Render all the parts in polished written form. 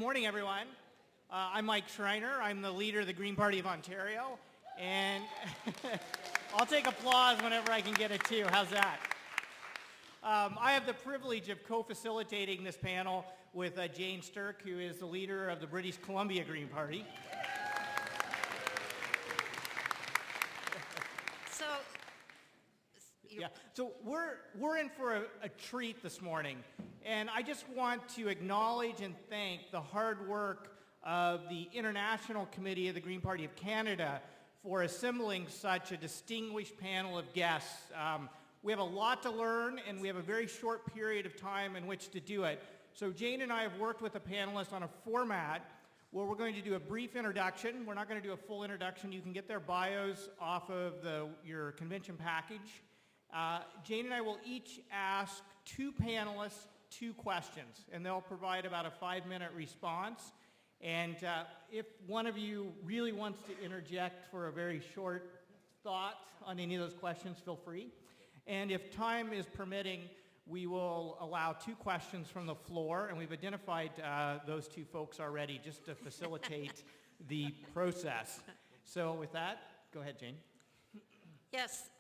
Morning, everyone. I'm Mike Schreiner. I'm the leader of the Green Party of Ontario, and I'll take applause whenever I can get it too. How's that? I have the privilege of co-facilitating this panel with Jane Sturck, who is the leader of the British Columbia Green Party. So we're in for a treat this morning, and I just want to acknowledge and thank the hard work of the International Committee of the Green Party of Canada for assembling such a distinguished panel of guests. We have a lot to learn, and we have a very short period of time in which to do it. So Jane and I have worked with the panelists on a format where we're going to do a brief introduction. We're not going to do a full introduction. You can get their bios off of your convention package. Jane and I will each ask two panelists 2 questions, and they'll provide about a 5-minute response. And if one of you really wants to interject for a very short thought on any of those questions, feel free. And if time is permitting, we will allow 2 questions from the floor, and we've identified those 2 folks already just to facilitate the process. So with that, go ahead, Jane. Yes,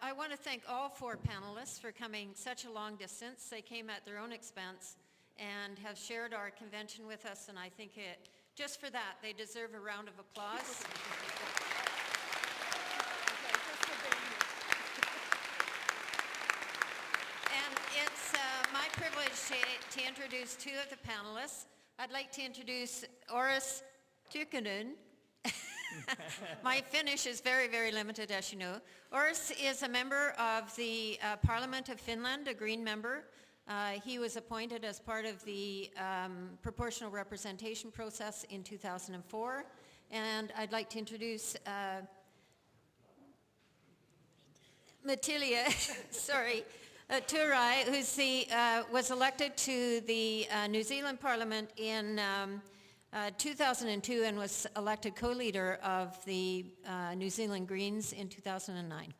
I want to thank all 4 panelists for coming such a long distance. They came at their own expense and have shared our convention with us, and I think just for that, they deserve a round of applause. And it's my privilege to introduce 2 of the panelists. I'd like to introduce Oris Tykkinen. My Finnish is very, very limited, as you know. Oris is a member of the Parliament of Finland, a Green member. He was appointed as part of the proportional representation process in 2004. And I'd like to introduce Matilia, Turai, who was elected to the New Zealand Parliament in 2002 and was elected co-leader of the New Zealand Greens in 2009.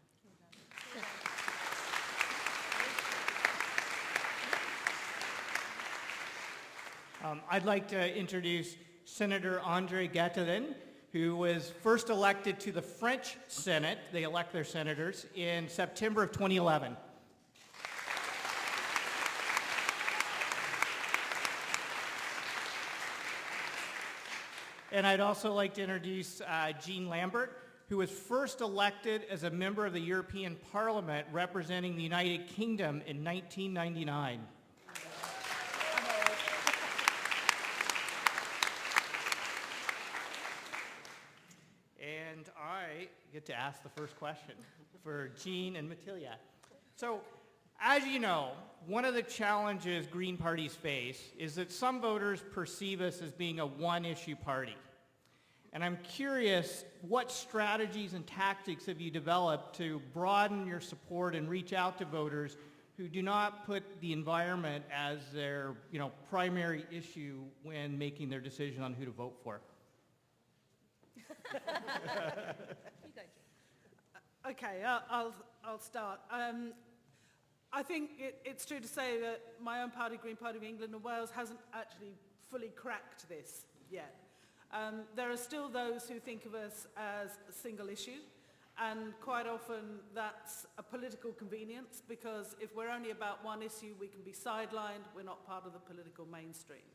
I'd like to introduce Senator André Gattolin, who was first elected to the French Senate. They elect their senators in September of 2011. And I'd also like to introduce Jean Lambert, who was first elected as a member of the European Parliament representing the United Kingdom in 1999. And I get to ask the first question for Jean and Matilia. So, as you know, one of the challenges Green parties face is that some voters perceive us as being a one-issue party. And I'm curious, what strategies and tactics have you developed to broaden your support and reach out to voters who do not put the environment as their, primary issue when making their decision on who to vote for? Okay, I'll start. I think it's true to say that my own party, Green Party of England and Wales, hasn't actually fully cracked this yet. There are still those who think of us as a single issue, and quite often that's a political convenience, because if we're only about one issue, we can be sidelined, we're not part of the political mainstream.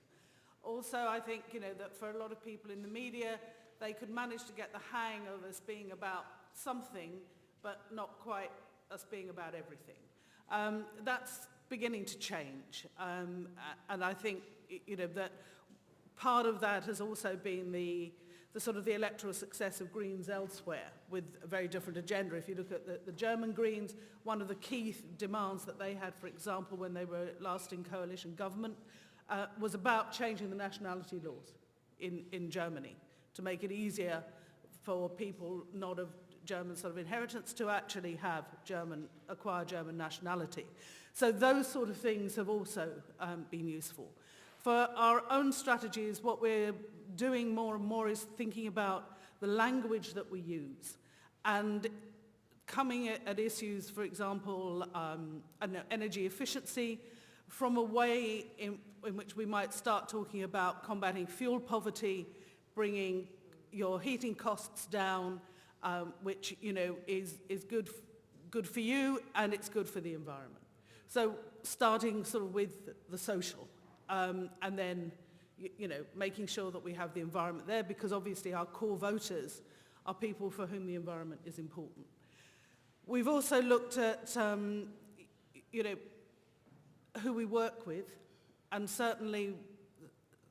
Also, I think that for a lot of people in the media, they could manage to get the hang of us being about something, but not quite us being about everything. That's beginning to change, and I think that part of that has also been the sort of the electoral success of Greens elsewhere with a very different agenda. If you look at the German Greens, one of the key demands that they had, for example, when they were last in coalition government, was about changing the nationality laws in Germany to make it easier for people not of German sort of inheritance to actually have acquire German nationality. So those sort of things have also been useful. For our own strategies, what we're doing more and more is thinking about the language that we use and coming at issues, for example, energy efficiency, from a way in which we might start talking about combating fuel poverty, bringing your heating costs down, which, you know, is good for you and it's good for the environment. So starting sort of with the social, and then, you know, making sure that we have the environment there, because obviously our core voters are people for whom the environment is important. We've also looked at, you know, who we work with, and certainly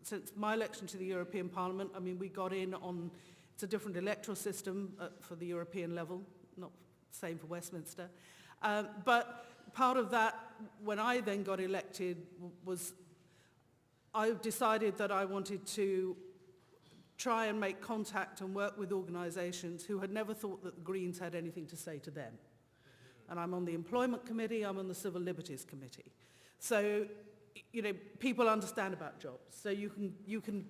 since my election to the European Parliament, I mean, we got in on, it's a different electoral system for the European level, not the same for Westminster. But part of that, when I then got elected, was I decided that I wanted to try and make contact and work with organisations who had never thought that the Greens had anything to say to them. And I'm on the Employment Committee, I'm on the Civil Liberties Committee. So, you know, people understand about jobs. So you can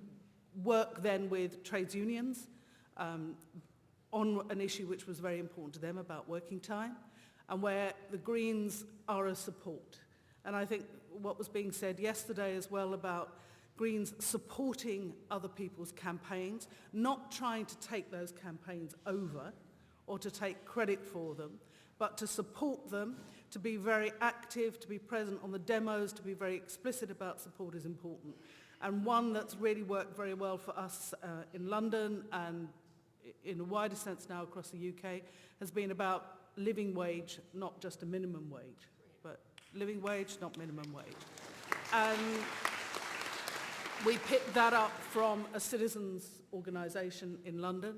work then with trades unions on an issue which was very important to them about working time, and where the Greens are a support. And I think what was being said yesterday as well about Greens supporting other people's campaigns, not trying to take those campaigns over or to take credit for them, but to support them, to be very active, to be present on the demos, to be very explicit about support is important. And one that's really worked very well for us in London and in a wider sense now across the UK has been about living wage, not just a minimum wage, but living wage, not minimum wage. And we picked that up from a citizens' organisation in London,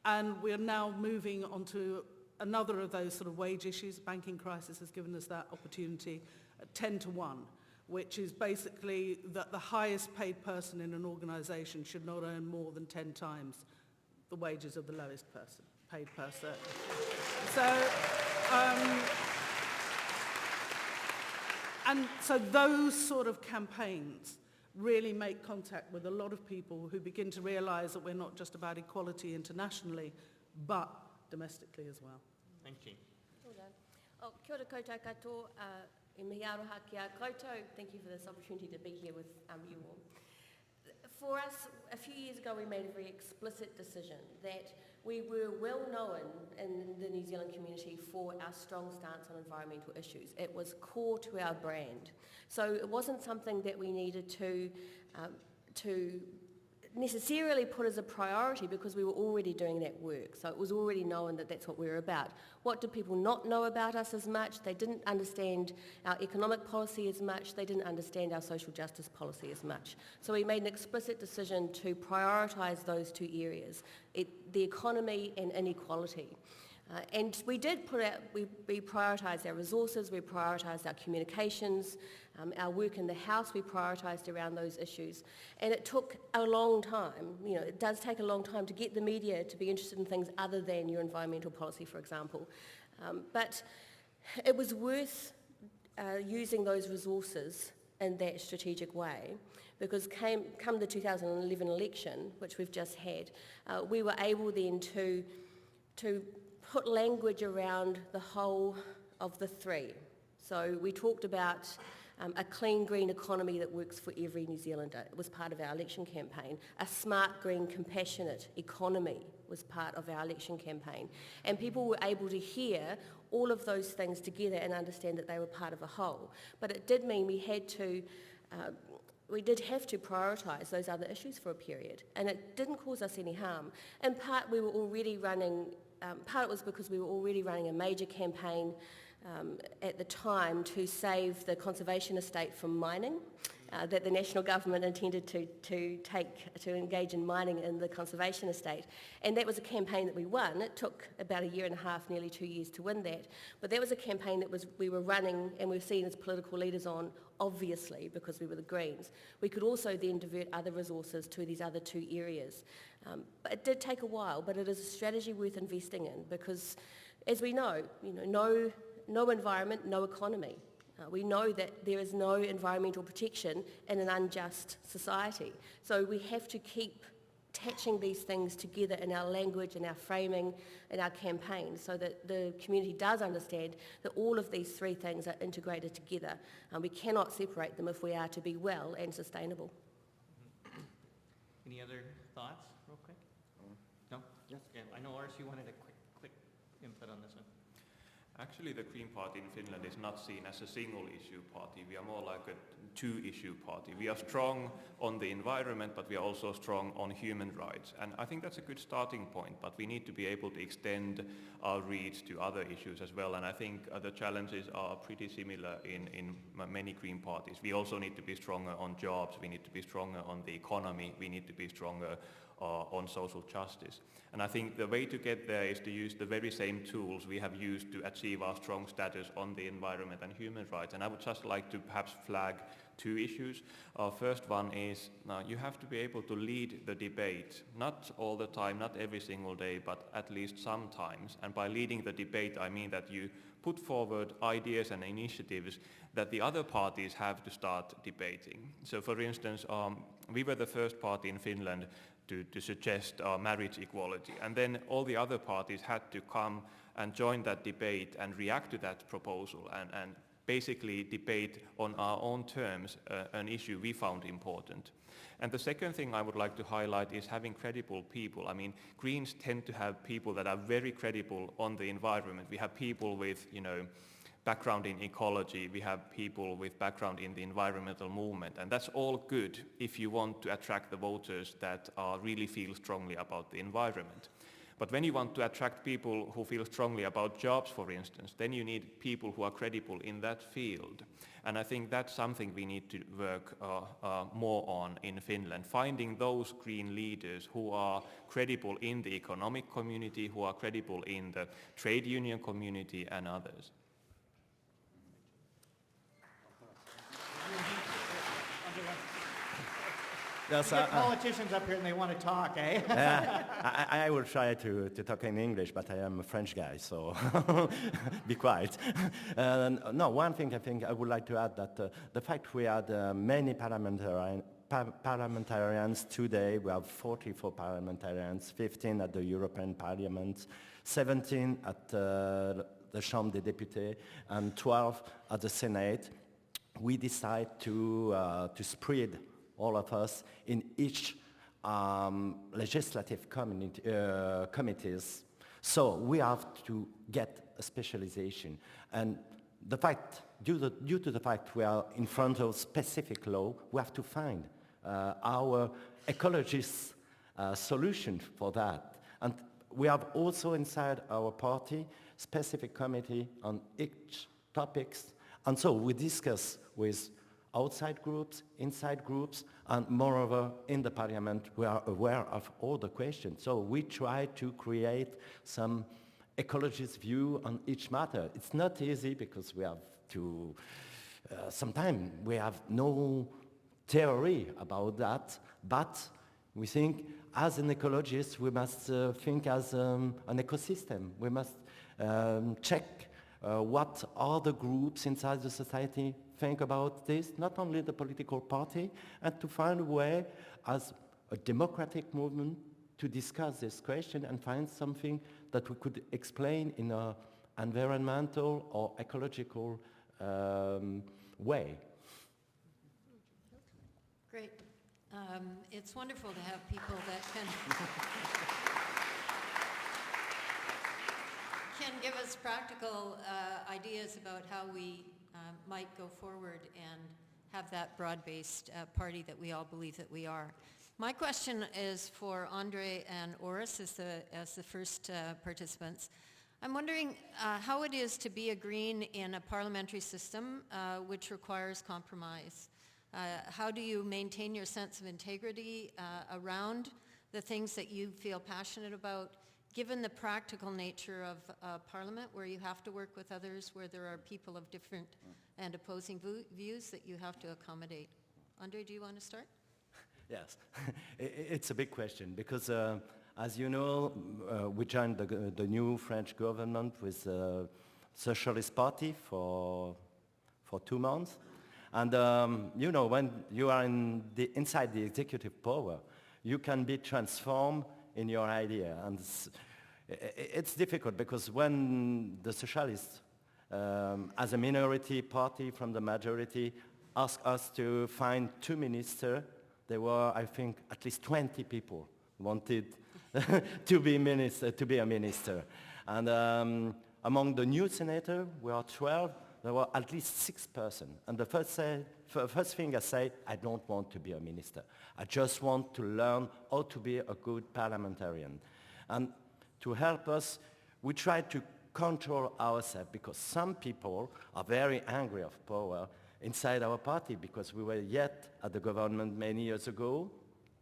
and we're now moving on to another of those sort of wage issues. Banking crisis has given us that opportunity at 10 to 1, which is basically that the highest paid person in an organisation should not earn more than 10 times the wages of the lowest paid person. So those sort of campaigns really make contact with a lot of people who begin to realise that we're not just about equality internationally, but domestically as well. Thank you. Well done. Oh, kia ora koutou katoa, e mihi aroha ki a koutou. Thank you for this opportunity to be here with you all. For us, a few years ago, we made a very explicit decision that we were well known in the New Zealand community for our strong stance on environmental issues. It was core to our brand. So it wasn't something that we needed to necessarily put as a priority because we were already doing that work. So it was already known that that's what we were about. What did people not know about us as much? They didn't understand our economic policy as much. They didn't understand our social justice policy as much. So we made an explicit decision to prioritise those two areas, the economy and inequality. And we did we prioritised our resources, we prioritised our communications, our work in the House, we prioritised around those issues. And it took a long time, you know, it does take a long time to get the media to be interested in things other than your environmental policy, for example. But it was worth using those resources in that strategic way, because come the 2011 election, which we've just had, we were able then to put language around the whole of the three. So we talked about a clean, green economy that works for every New Zealander. It was part of our election campaign. A smart, green, compassionate economy was part of our election campaign. And people were able to hear all of those things together and understand that they were part of a whole. But it did mean we did have to prioritise those other issues for a period. And it didn't cause us any harm. In part, we were already running part it was because we were already running a major campaign at the time to save the conservation estate from mining, that the national government intended to engage in mining in the conservation estate. And that was a campaign that we won. It took about a year and a half, nearly 2 years to win that. But that was a campaign that we were running and we were seen as political leaders on, obviously, because we were the Greens. We could also then divert other resources to these other two areas. But it did take a while, but it is a strategy worth investing in because, as we know, no environment, no economy. We know that there is no environmental protection in an unjust society. So we have to keep attaching these things together in our language, in our framing, in our campaign, so that the community does understand that all of these three things are integrated together. And we cannot separate them if we are to be well and sustainable. Any other thoughts, real quick? No? Yes. Yeah, I know, Ars, you wanted a quick input on this one. Actually, the Green Party in Finland is not seen as a single-issue party. We are more like a two-issue party. We are strong on the environment, but we are also strong on human rights. And I think that's a good starting point, but we need to be able to extend our reach to other issues as well. And I think the challenges are pretty similar in many Green parties. We also need to be stronger on jobs. We need to be stronger on the economy. We need to be stronger on social justice. And I think the way to get there is to use the very same tools we have used to achieve our strong status on the environment and human rights. And I would just like to perhaps flag two issues. First one is you have to be able to lead the debate, not all the time, not every single day, but at least sometimes. And by leading the debate, I mean that you put forward ideas and initiatives that the other parties have to start debating. So for instance, we were the first party in Finland to suggest marriage equality. And then all the other parties had to come and join that debate and react to that proposal and basically debate on our own terms an issue we found important. And the second thing I would like to highlight is having credible people. I mean, Greens tend to have people that are very credible on the environment. We have people with, background in ecology, we have people with background in the environmental movement, and that's all good if you want to attract the voters that really feel strongly about the environment. But when you want to attract people who feel strongly about jobs, for instance, then you need people who are credible in that field. And I think that's something we need to work more on in Finland, finding those green leaders who are credible in the economic community, who are credible in the trade union community and others. Yes, we get politicians up here and they want to talk, eh? I will try to talk in English, but I am a French guy, so be quiet. No, one thing I think I would like to add that the fact we had many parliamentarians today, we have 44 parliamentarians, 15 at the European Parliament, 17 at the Chambre des Députés, and 12 at the Senate. We decide to spread all of us in each legislative committees. So we have to get a specialization. And the fact, due to the fact we are in front of specific law, we have to find our ecologist solution for that. And we have also inside our party specific committee on each topics. And so we discuss with outside groups, inside groups, and moreover, in the parliament, we are aware of all the questions. So we try to create some ecologist view on each matter. It's not easy because we have to, sometimes we have no theory about that, but we think as an ecologist, we must think as an ecosystem. We must check what other groups inside the society think about this, not only the political party, and to find a way as a democratic movement to discuss this question and find something that we could explain in an environmental or ecological way. Great. It's wonderful to have people that can give us practical ideas about how we might go forward and have that broad-based party that we all believe that we are. My question is for Andre and Oris as the first participants. I'm wondering how it is to be a Green in a parliamentary system which requires compromise. How do you maintain your sense of integrity around the things that you feel passionate about, given the practical nature of Parliament, where you have to work with others, where there are people of different and opposing views that you have to accommodate? Andre, do you want to start? Yes, it's a big question because, as you know, we joined the new French government with the Socialist Party for 2 months. And, when you are inside the executive power, you can be transformed in your idea. And it's difficult because when the socialists, as a minority party from the majority, asked us to find 2 ministers, there were, I think, at least 20 people wanted to be a minister. And among the new senators, we are 12, there were at least 6 persons. And the first thing I say, I don't want to be a minister. I just want to learn how to be a good parliamentarian. And to help us, we try to control ourselves because some people are very angry of power inside our party because we were yet at the government many years ago.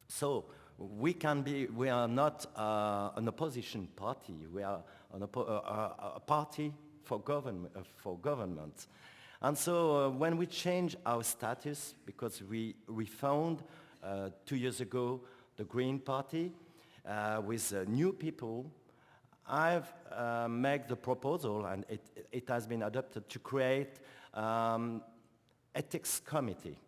So we are not an opposition party. We are a party for government. And so when we change our status, because we found 2 years ago the Green Party with new people, I've made the proposal, and it has been adopted, to create ethics committee.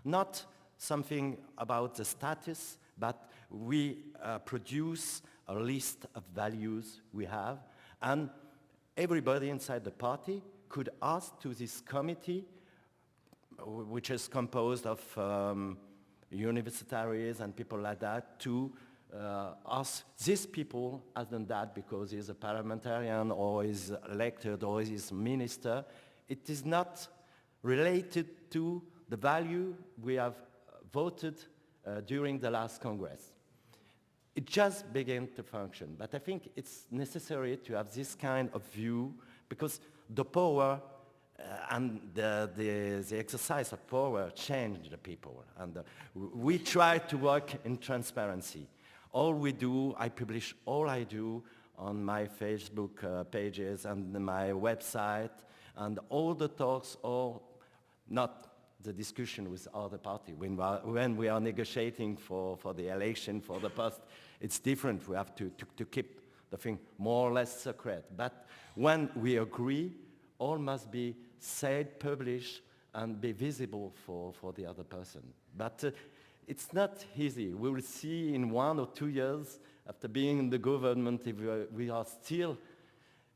Not something about the status, but we produce a list of values we have, and everybody inside the party could ask to this committee, which is composed of universitaries and people like that, to ask these people has done that because he's a parliamentarian or is elected or is minister. It is not related to the value we have voted during the last Congress. It just began to function, but I think it's necessary to have this kind of view because the power and the exercise of power changed the people, and we try to work in transparency. All we do, I publish all I do on my Facebook pages and my website, and all the talks, or not the discussion with other parties. When we are negotiating for the election, for the post, it's different. We have to keep the thing more or less secret. But when we agree, all must be said, published, and be visible for the other person. But it's not easy. We will see in 1 or 2 years after being in the government if we are still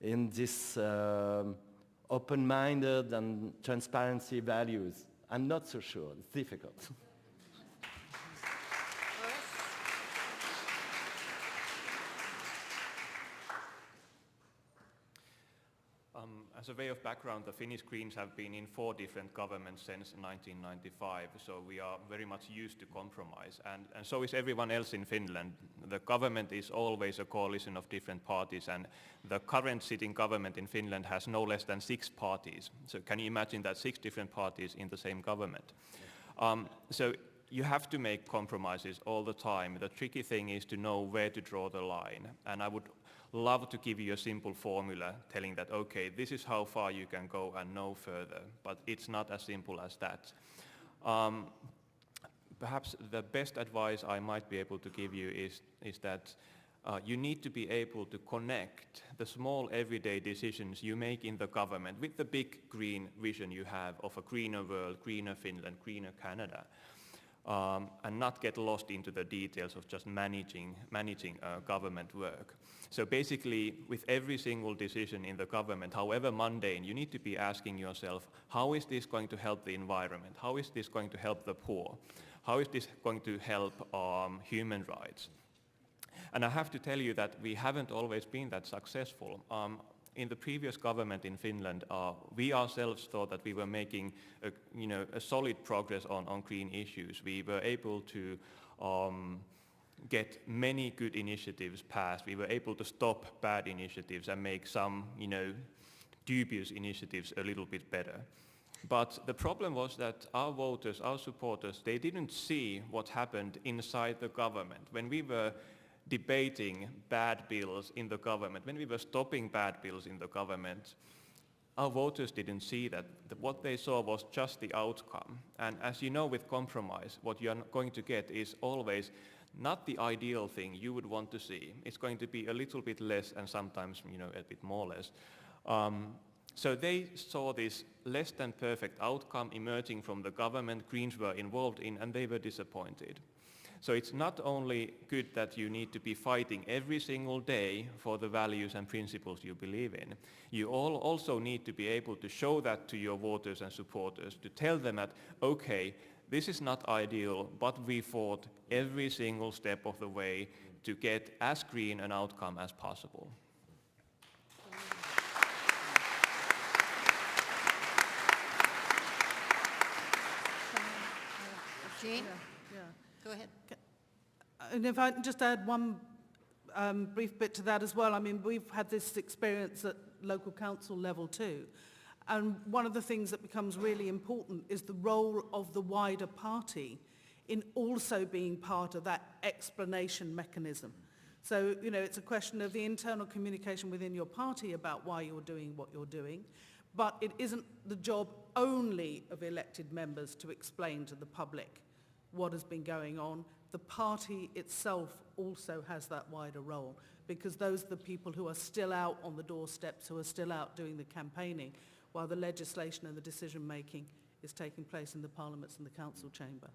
in this open-minded and transparency values. I'm not so sure. It's difficult. As a way of background, the Finnish Greens have been in 4 different governments since 1995, so we are very much used to compromise, and so is everyone else in Finland. The government is always a coalition of different parties, and the current sitting government in Finland has no less than 6 parties. So can you imagine that 6 different parties in the same government? So you have to make compromises all the time. The tricky thing is to know where to draw the line, and I would love to give you a simple formula telling that, okay, this is how far you can go and no further, but it's not as simple as that. Perhaps the best advice I might be able to give you is that you need to be able to connect the small everyday decisions you make in the government with the big green vision you have of a greener world, greener Finland, greener Canada. And not get lost into the details of just managing government work. So basically, with every single decision in the government, however mundane, you need to be asking yourself, how is this going to help the environment? How is this going to help the poor? How is this going to help human rights? And I have to tell you that we haven't always been that successful. In the previous government in Finland, we ourselves thought that we were making a solid progress on green issues. We were able to get many good initiatives passed. We were able to stop bad initiatives and make some dubious initiatives a little bit better. But the problem was that our voters, our supporters, they didn't see what happened inside the government. When we were debating bad bills in the government, when we were stopping bad bills in the government, our voters didn't see that. What they saw was just the outcome. And as you know, with compromise, what you're going to get is always not the ideal thing you would want to see. It's going to be a little bit less and sometimes a bit more less. So they saw this less than perfect outcome emerging from the government Greens were involved in, and they were disappointed. So it's not only good that you need to be fighting every single day for the values and principles you believe in. You all also need to be able to show that to your voters and supporters, to tell them that, okay, this is not ideal, but we fought every single step of the way to get as green an outcome as possible. Jean? Yeah. Go ahead. And if I can just add one brief bit to that as well. I mean, we've had this experience at local council level too. And one of the things that becomes really important is the role of the wider party in also being part of that explanation mechanism. So, you know, it's a question of the internal communication within your party about why you're doing what you're doing, but it isn't the job only of elected members to explain to the public what has been going on. The party itself also has that wider role, because those are the people who are still out on the doorsteps, who are still out doing the campaigning, while the legislation and the decision making is taking place in the parliaments and the council chamber.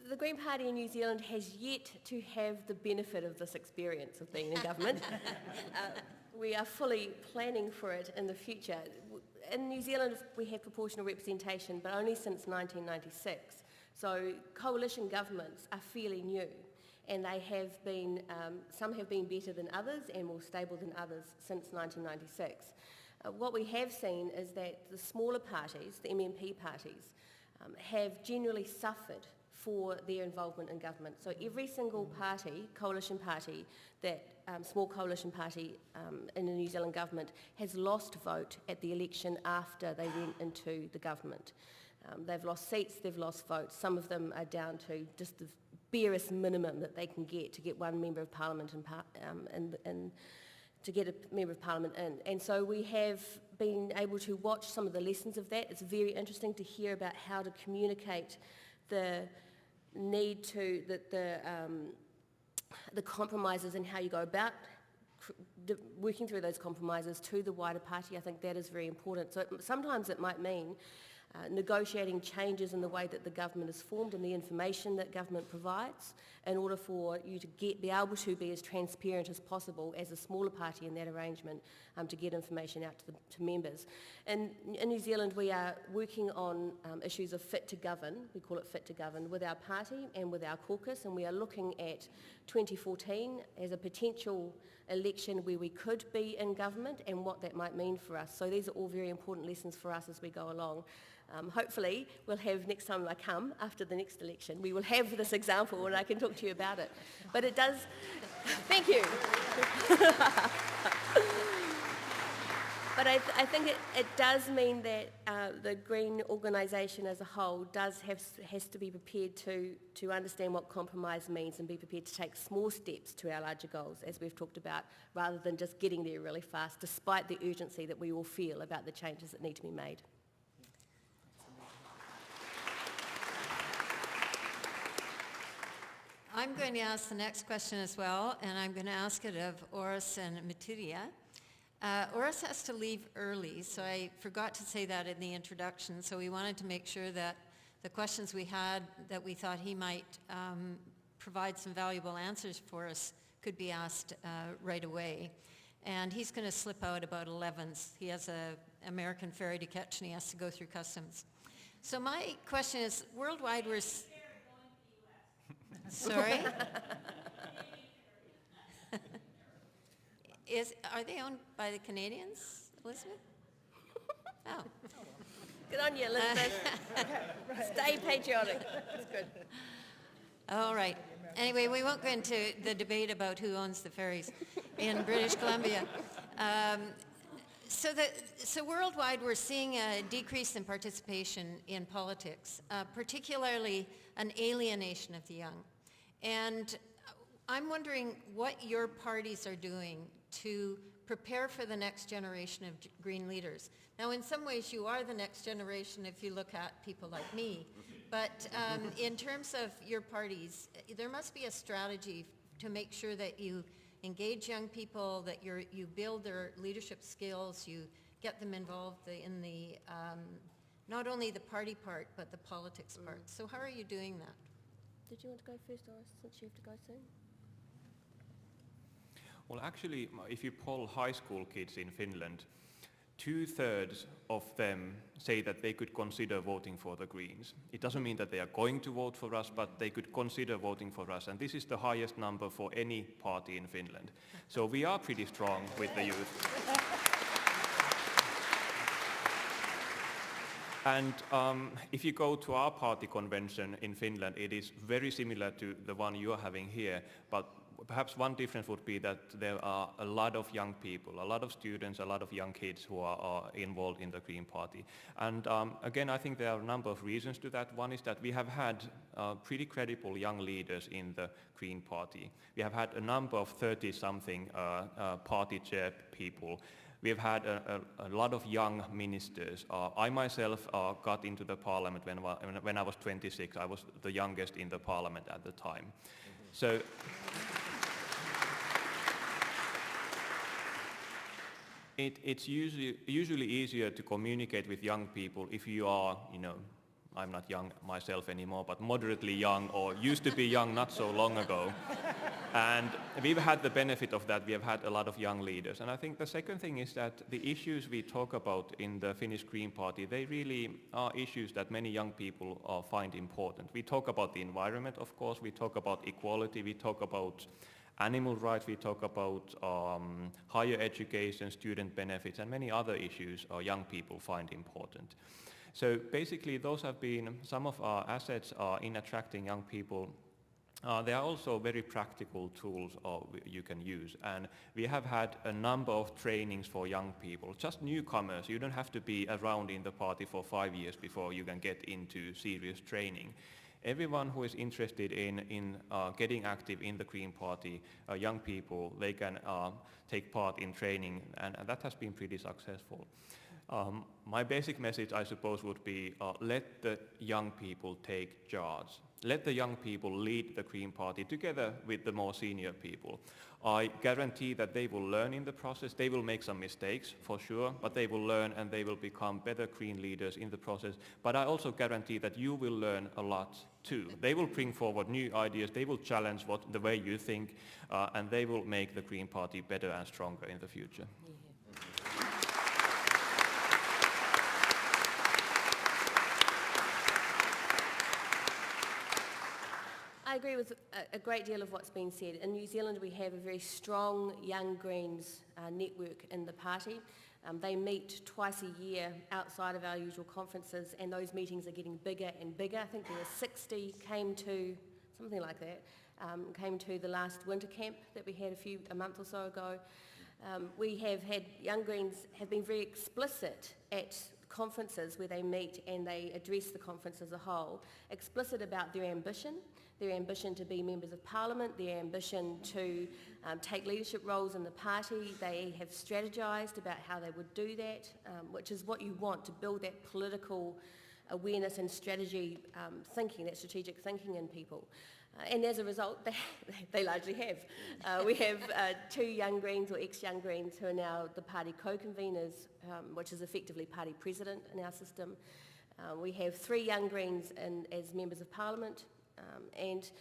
The Green Party in New Zealand has yet to have the benefit of this experience of being in government. We are fully planning for it in the future. In New Zealand, we have proportional representation, but only since 1996. So coalition governments are fairly new, and they have been, some have been better than others and more stable than others since 1996. What we have seen is that the smaller parties, the MMP parties, have generally suffered for their involvement in government. So every single party, coalition party, that small coalition party in the New Zealand government has lost vote at the election after they went into the government. They've lost seats, they've lost votes. Some of them are down to just the barest minimum that they can get to get one member of parliament in to get a member of parliament in. And so we have been able to watch some of the lessons of that. It's very interesting to hear about how to communicate the need to, the compromises and how you go about working through those compromises to the wider party. I think that is very important. So sometimes it might mean negotiating changes in the way that the government is formed and the information that government provides in order for you to be able to be as transparent as possible as a smaller party in that arrangement to get information out to members. In New Zealand, we are working on issues of fit to govern, we call it fit to govern, with our party and with our caucus, and we are looking at 2014 as a potential election where we could be in government and what that might mean for us. So these are all very important lessons for us as we go along. Hopefully we'll have, next time I come, after the next election, we will have this example and I can talk to you about it. But it does, thank you. But I think it does mean that the Green organisation as a whole has to be prepared to understand what compromise means and be prepared to take small steps to our larger goals, as we've talked about, rather than just getting there really fast, despite the urgency that we all feel about the changes that need to be made. I'm going to ask the next question as well, and I'm going to ask it of Oris and Matiria. Oris has to leave early, so I forgot to say that in the introduction, so we wanted to make sure that the questions we had that we thought he might provide some valuable answers for us could be asked right away. And he's going to slip out about 11. He has an American ferry to catch and he has to go through customs. So my question is, worldwide we're... Sorry? Are they owned by the Canadians, Elizabeth? Oh. Good on you, Elizabeth. Stay patriotic. That's good. All right. Anyway, we won't go into the debate about who owns the ferries in British Columbia. So worldwide, we're seeing a decrease in participation in politics, particularly an alienation of the young. And I'm wondering what your parties are doing to prepare for the next generation of green leaders. Now, in some ways, you are the next generation if you look at people like me. But in terms of your parties, there must be a strategy to make sure that you engage young people, that you build their leadership skills, you get them involved in the, not only the party part, but the politics part. So how are you doing that? Did you want to go first, Doris, since you have to go soon? Well, actually, if you poll high school kids in Finland, 2/3 of them say that they could consider voting for the Greens. It doesn't mean that they are going to vote for us, but they could consider voting for us. And this is the highest number for any party in Finland. So we are pretty strong with the youth. And if you go to our party convention in Finland, it is very similar to the one you are having here, but perhaps one difference would be that there are a lot of young people, a lot of students, a lot of young kids who are involved in the Green Party. And again, I think there are a number of reasons to that. One is that we have had pretty credible young leaders in the Green Party. We have had a number of 30-something party chair people. We have had a lot of young ministers. I myself got into the parliament when I was 26. I was the youngest in the parliament at the time. So it's usually easier to communicate with young people if you are, I'm not young myself anymore, but moderately young, or used to be young not so long ago. And we've had the benefit of that. We have had a lot of young leaders. And I think the second thing is that the issues we talk about in the Finnish Green Party, they really are issues that many young people find important. We talk about the environment, of course. We talk about equality. We talk about animal rights. We talk about higher education, student benefits, and many other issues young people find important. So basically, those have been some of our assets in attracting young people. There are also very practical tools you can use, and we have had a number of trainings for young people, just newcomers. You don't have to be around in the party for 5 years before you can get into serious training. Everyone who is interested in getting active in the Green Party, young people, they can take part in training, and that has been pretty successful. My basic message, I suppose, would be let the young people take charge. Let the young people lead the Green Party together with the more senior people. I guarantee that they will learn in the process. They will make some mistakes, for sure, but they will learn and they will become better Green leaders in the process. But I also guarantee that you will learn a lot too. They will bring forward new ideas. They will challenge the way you think, and they will make the Green Party better and stronger in the future. Yeah. I agree with a great deal of what's been said. In New Zealand, we have a very strong Young Greens network in the party. They meet twice a year outside of our usual conferences, and those meetings are getting bigger and bigger. I think there were 60 came to, something like that, came to the last winter camp that we had a month or so ago. We have had, Young Greens have been very explicit at conferences where they meet and they address the conference as a whole, explicit about their ambition to be members of parliament, their ambition to take leadership roles in the party. They have strategised about how they would do that, which is what you want, to build that political awareness and strategy thinking, that strategic thinking in people. And as a result, they largely have. We have 2 Young Greens or ex-Young Greens who are now the party co-conveners, which is effectively party president in our system. We have 3 Young Greens as members of parliament, and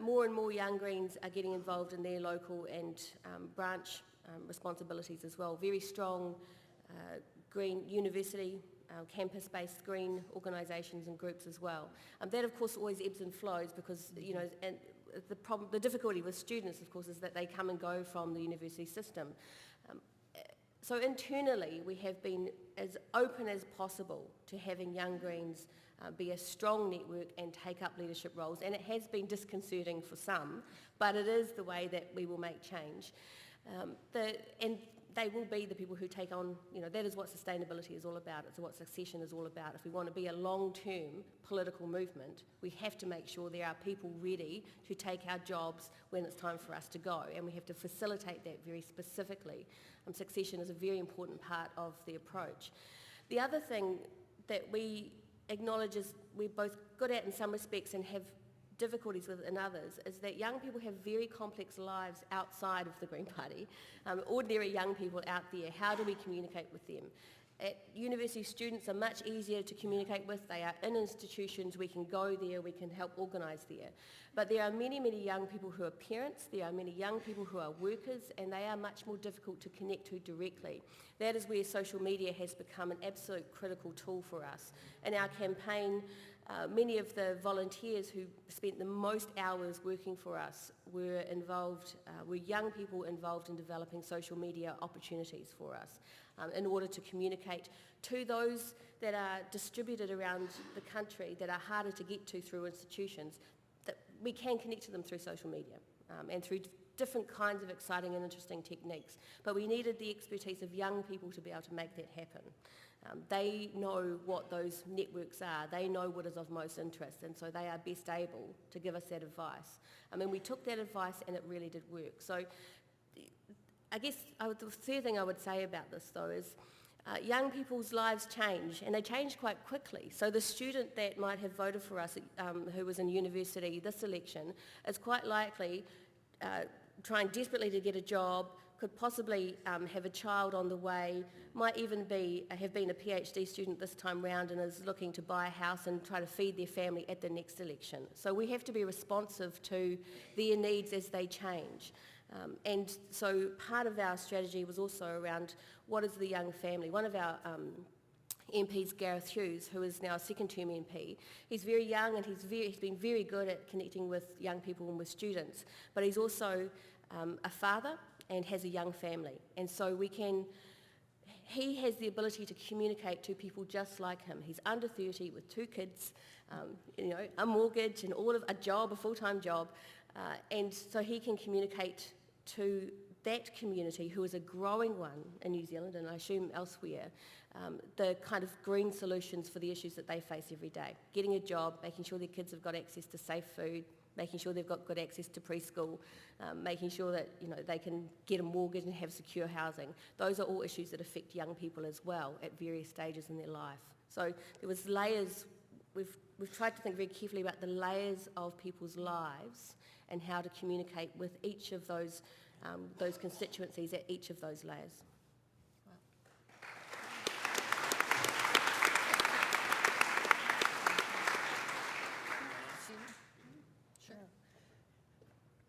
more and more Young Greens are getting involved in their local and branch responsibilities as well. Very strong Green university, campus-based green organisations and groups as well. That of course always ebbs and flows because, and the difficulty with students of course is that they come and go from the university system. So internally we have been as open as possible to having Young Greens be a strong network and take up leadership roles, and it has been disconcerting for some, but it is the way that we will make change. And they will be the people who take on, that is what sustainability is all about. It's what succession is all about. If we want to be a long-term political movement, we have to make sure there are people ready to take our jobs when it's time for us to go, and we have to facilitate that very specifically. Succession is a very important part of the approach. The other thing that we acknowledge is we're both good at in some respects and have difficulties with in others is that young people have very complex lives outside of the Green Party. Ordinary young people out there, how do we communicate with them? At university, students are much easier to communicate with. They are in institutions, we can go there, we can help organise there. But there are many, many young people who are parents, there are many young people who are workers, and they are much more difficult to connect to directly. That is where social media has become an absolute critical tool for us. In our campaign, many of the volunteers who spent the most hours working for us were young people involved in developing social media opportunities for us in order to communicate to those that are distributed around the country that are harder to get to through institutions, that we can connect to them through social media and through different kinds of exciting and interesting techniques. But we needed the expertise of young people to be able to make that happen. They know what those networks are, they know what is of most interest, and so they are best able to give us that advice. We took that advice and it really did work. So I guess the third thing I would say about this though is young people's lives change, and they change quite quickly. So the student that might have voted for us who was in university this election is quite likely trying desperately to get a job, could possibly have a child on the way, might even have been a PhD student this time round and is looking to buy a house and try to feed their family at the next election. So we have to be responsive to their needs as they change. And so part of our strategy was also around what is the young family. One of our MPs, Gareth Hughes, who is now a second-term MP, he's very young and he's been very good at connecting with young people and with students, but he's also a father and has a young family. And so he has the ability to communicate to people just like him. He's under 30 with 2 kids, a mortgage and a job, a full-time job. And so he can communicate to that community, who is a growing one in New Zealand and I assume elsewhere, the kind of green solutions for the issues that they face every day. Getting a job, making sure their kids have got access to safe food, making sure they've got good access to preschool, making sure that they can get a mortgage and have secure housing. Those are all issues that affect young people as well at various stages in their life. So there was layers. We've tried to think very carefully about the layers of people's lives and how to communicate with each of those constituencies at each of those layers.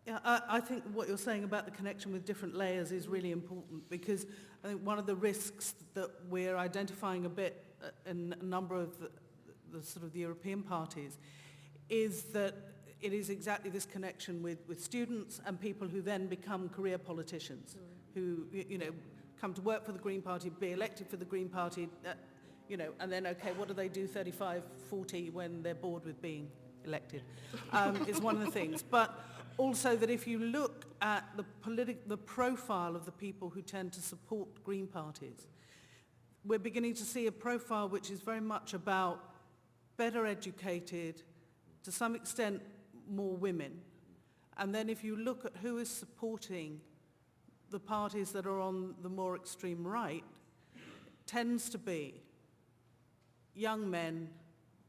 Yeah, I think what you're saying about the connection with different layers is really important, because I think one of the risks that we're identifying a bit in a number of the sort of the European parties is that it is exactly this connection with students and people who then become career politicians, who come to work for the Green Party, be elected for the Green Party, and then, okay, what do they do 35, 40 when they're bored with being elected, is one of the things. But also that if you look at the profile of the people who tend to support Green parties, we're beginning to see a profile which is very much about better educated, to some extent more women. And then if you look at who is supporting the parties that are on the more extreme right, tends to be young men,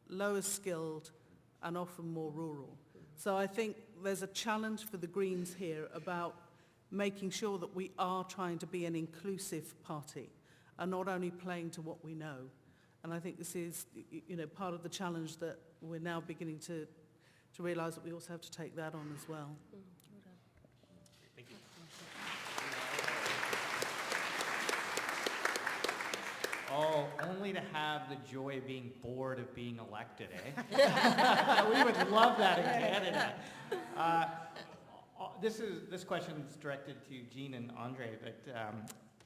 lower skilled, and often more rural. So I think there's a challenge for the Greens here about making sure that we are trying to be an inclusive party and not only playing to what we know. And I think this is, part of the challenge that we're now beginning to realise that we also have to take that on as well. Thank you. Oh, only to have the joy of being bored of being elected, eh? We would love that in Canada. This question is directed to Jean and Andre, but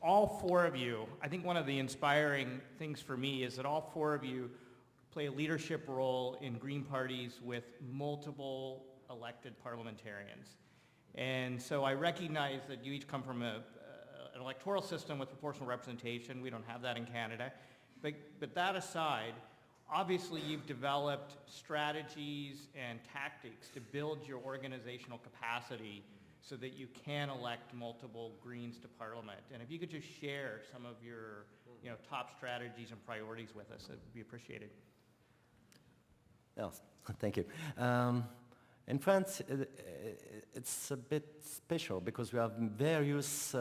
all 4 of you, I think one of the inspiring things for me is that all 4 of you play a leadership role in Green parties with multiple elected parliamentarians. And so I recognize that you each come from an electoral system with proportional representation. We don't have that in Canada. But that aside, obviously you've developed strategies and tactics to build your organizational capacity so that you can elect multiple Greens to Parliament. And if you could just share some of your top strategies and priorities with us, it would be appreciated. Yes, thank you. In France, it's a bit special because we have various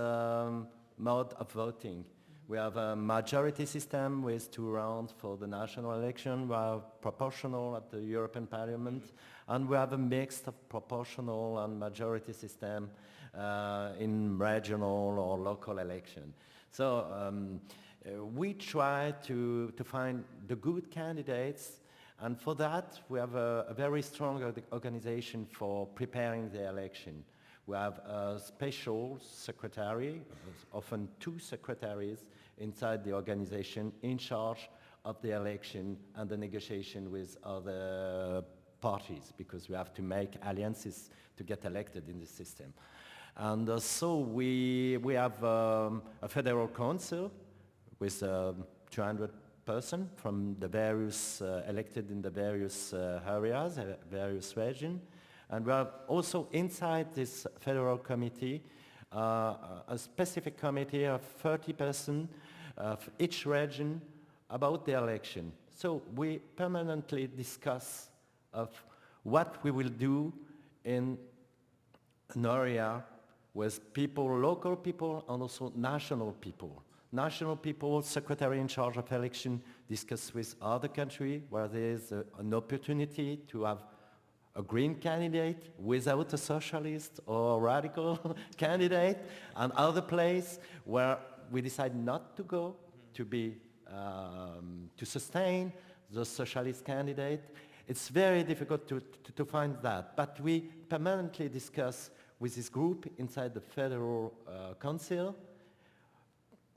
modes of voting. We have a majority system with 2 rounds for the national election. We have proportional at the European Parliament. And we have a mix of proportional and majority system in regional or local election. So we try to find the good candidates, and for that we have a very strong organization for preparing the election. We have a special secretary, often 2 secretaries inside the organization in charge of the election and the negotiation with other parties, because we have to make alliances to get elected in the system. And so we have a federal council with 200 persons from the various elected in the various areas, various regions. And we have also inside this federal committee a specific committee of 30 persons of each region about the election. So we permanently discuss of what we will do in an area with people, local people, and also national people. National people, secretary in charge of election, discuss with other countries where there is an opportunity to have a green candidate without a socialist or radical candidate, and other place where we decide not to go, to sustain the socialist candidate. It's very difficult to find that, but we permanently discuss with this group inside the Federal Council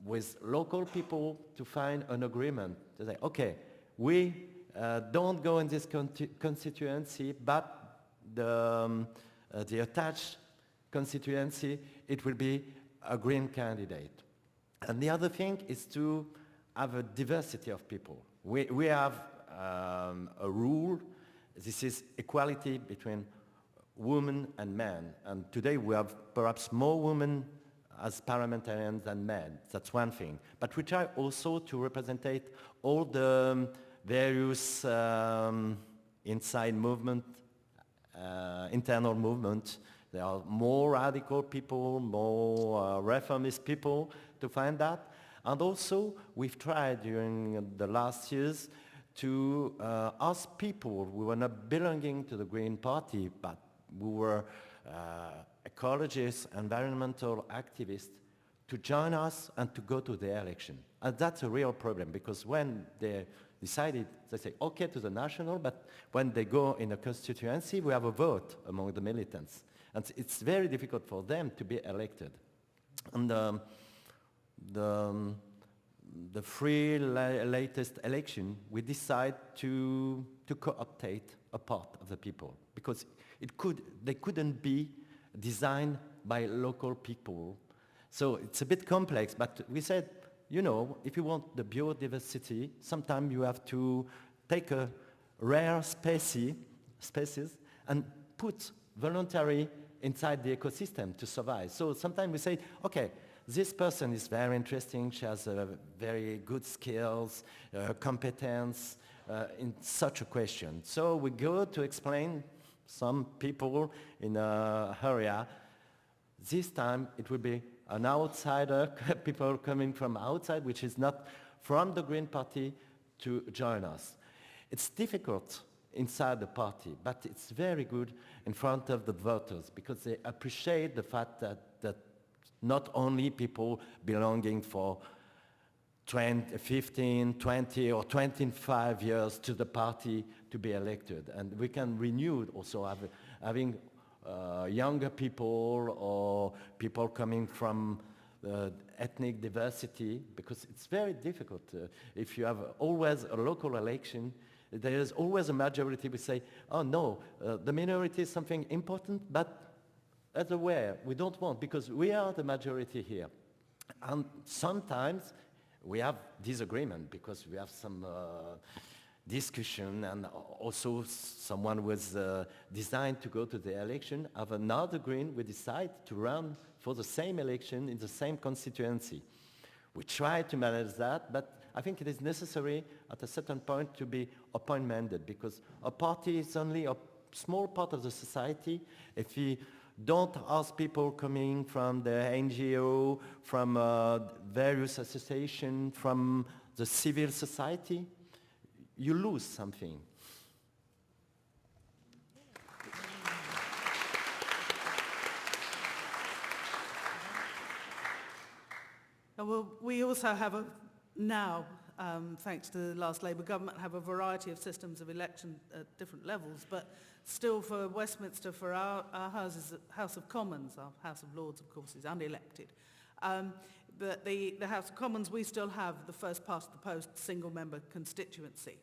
with local people to find an agreement. To say, okay, we don't go in this constituency, but the attached constituency, it will be a green candidate. And the other thing is to have a diversity of people. We have a rule. This is equality between women and men. And today we have perhaps more women as parliamentarians than men. That's one thing. But we try also to represent all the various inside movement, internal movement. There are more radical people, more reformist people to find that. And also we've tried during the last years to ask people who were not belonging to the Green Party, but who were ecologists, environmental activists, to join us and to go to the election. And that's a real problem, because when they decided, they say, okay to the national, but when they go in a constituency, we have a vote among the militants. And it's very difficult for them to be elected. And the latest election, we decide to co-optate a part of the people, because they couldn't be designed by local people. So it's a bit complex, but we said, you know, if you want the biodiversity, sometimes you have to take a rare species and put voluntary inside the ecosystem to survive. So sometimes we say, okay, this person is very interesting, she has very good skills, competence in such a question. So we go to explain some people in an area. This time it will be an outsider, people coming from outside, which is not from the Green Party, to join us. It's difficult inside the party, but it's very good in front of the voters, because they appreciate the fact that not only people belonging for 15, 20 or 25 years to the party to be elected. And we can renew also having younger people or people coming from ethnic diversity, because it's very difficult. If you have always a local election, there is always a majority who say, oh no, the minority is something important, but as aware, we don't want, because we are the majority here. And sometimes we have disagreement, because we have some discussion, and also someone was designed to go to the election, have another green, we decide to run for the same election in the same constituency. We try to manage that, but I think it is necessary at a certain point to be open-minded, because a party is only small part of the society, if we don't ask people coming from the NGO, from various associations, from the civil society, you lose something. Well, we also have now, thanks to the last Labour government, have a variety of systems of election at different levels, but still for Westminster, for our House of Commons, our House of Lords, of course, is unelected. But the House of Commons, we still have the first past the post single-member constituency.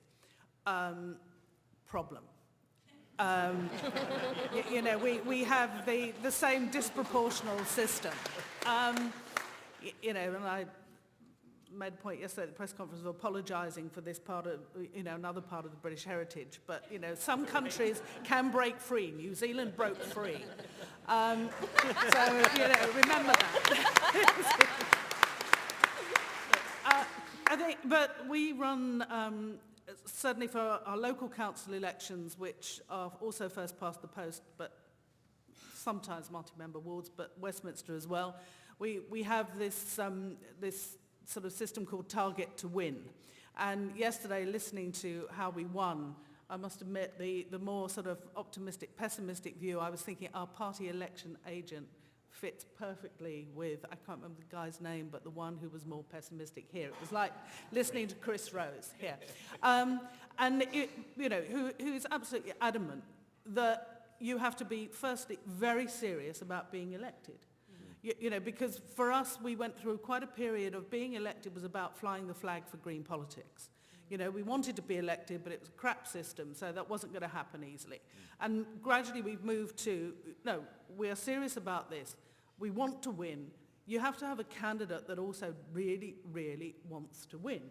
Problem. You know, we have the same disproportional system. You know, and I made a point yesterday at the press conference of apologising for this part of, you know, another part of the British heritage. But, you know, some countries can break free. New Zealand broke free. So, you know, remember that. I think, but we run, certainly for our local council elections, which are also first past the post, but sometimes multi-member wards, but Westminster as well. We have this this sort of system called Target to Win. And yesterday, listening to how we won, I must admit the more sort of optimistic, pessimistic view, I was thinking our party election agent fits perfectly with, I can't remember the guy's name, but the one who was more pessimistic here. It was like listening to Chris Rose here. And, you know, who's absolutely adamant that you have to be, firstly, very serious about being elected. You know, because for us, we went through quite a period of being elected was about flying the flag for green politics. You know, we wanted to be elected, but it was a crap system, so that wasn't going to happen easily. And gradually we've moved to, no, we are serious about this. We want to win. You have to have a candidate that also really, really wants to win.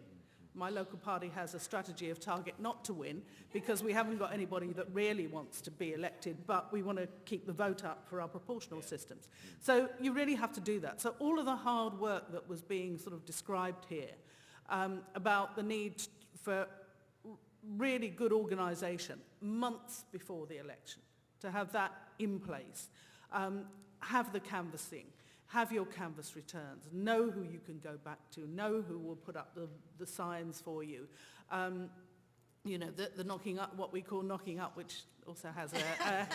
My local party has a strategy of target not to win because we haven't got anybody that really wants to be elected, but we want to keep the vote up for our proportional systems. So you really have to do that. So all of the hard work that was being sort of described here about the need for really good organisation months before the election, to have that in place, have the canvassing, have your canvass returns, know who you can go back to, know who will put up the signs for you. You know, the knocking up, what we call knocking up, which also has a,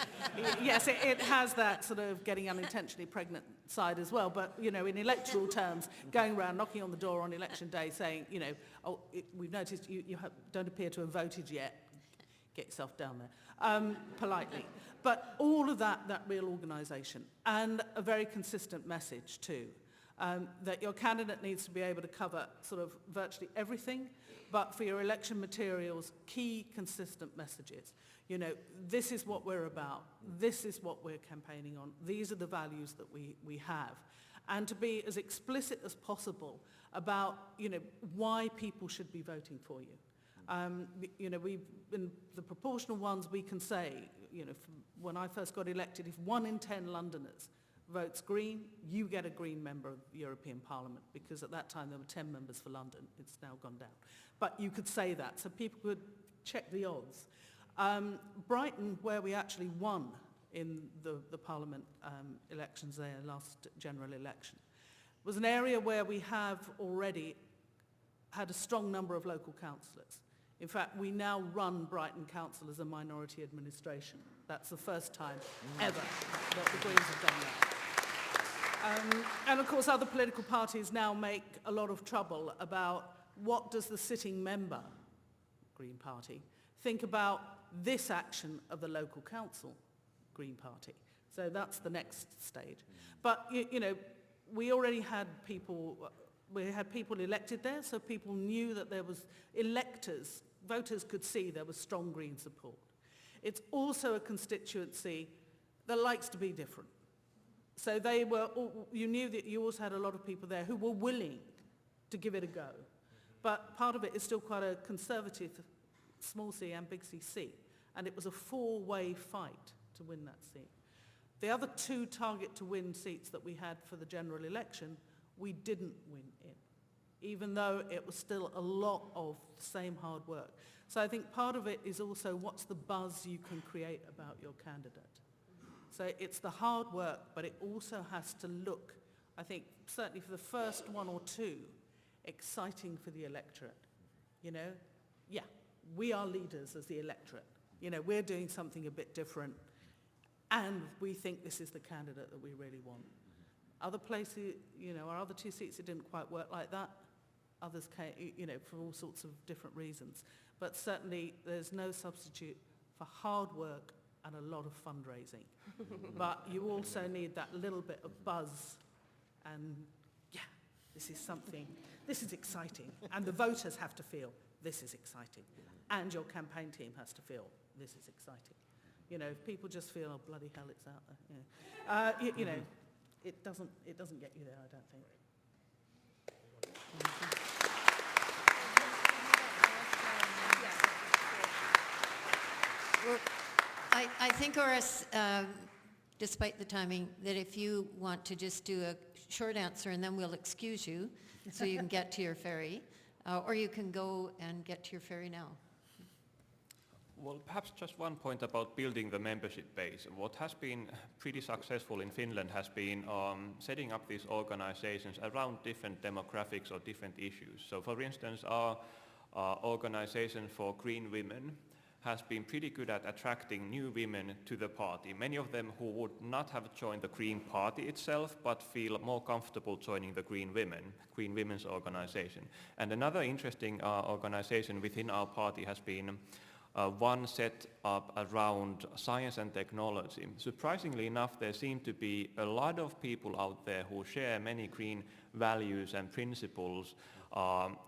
yes, it has that sort of getting unintentionally pregnant side as well, but, you know, in electoral terms, going around knocking on the door on election day saying, you know, oh, we've noticed you don't appear to have voted yet, get yourself down there, politely. But all of that real organisation, and a very consistent message too, that your candidate needs to be able to cover sort of virtually everything, but for your election materials, key consistent messages. You know, this is what we're about, this is what we're campaigning on, these are the values that we have. And to be as explicit as possible about, you know, why people should be voting for you. You know, in the proportional ones, we can say, you know, when I first got elected, if 1 in 10 Londoners votes Green, you get a Green member of the European Parliament, because at that time there were 10 members for London. It's now gone down. But you could say that, so people could check the odds. Brighton, where we actually won in the Parliament elections there, last general election, was an area where we have already had a strong number of local councillors. In fact, we now run Brighton Council as a minority administration. That's the first time ever that the Greens have done that. And of course, other political parties now make a lot of trouble about what does the sitting member, Green Party, think about this action of the local council, Green Party. So that's the next stage. But, you know, we already had people, elected there, so people knew that there was electors, voters could see there was strong Green support. It's also a constituency that likes to be different. So they were, you knew that you also had a lot of people there who were willing to give it a go. But part of it is still quite a conservative, small c and big C seat. And it was a four-way fight to win that seat. The other 2 target to win seats that we had for the general election, we didn't win in. even though it was still a lot of the same hard work. So I think part of it is also what's the buzz you can create about your candidate. So it's the hard work, but it also has to look, I think, certainly for the first one or two, exciting for the electorate. You know, yeah, we are leaders as the electorate. You know, we're doing something a bit different, and we think this is the candidate that we really want. Other places, you know, our other two seats, it didn't quite work like that. Others came, you know, for all sorts of different reasons. But certainly there's no substitute for hard work and a lot of fundraising. But you also need that little bit of buzz and, yeah, this is something, this is exciting. And the voters have to feel this is exciting. And your campaign team has to feel this is exciting. You know, if people just feel, oh, bloody hell, it's out there. You know, it doesn't get you there, I don't think. Well, I think, Oris, despite the timing, that if you want to just do a short answer and then we'll excuse you so you can get to your ferry, or you can go and get to your ferry now. Well, perhaps just one point about building the membership base. What has been pretty successful in Finland has been setting up these organizations around different demographics or different issues. So for instance, our organization for Green Women has been pretty good at attracting new women to the party. Many of them who would not have joined the Green Party itself, but feel more comfortable joining the Green Women's organization. And another interesting organization within our party has been one set up around science and technology. Surprisingly enough, there seem to be a lot of people out there who share many green values and principles,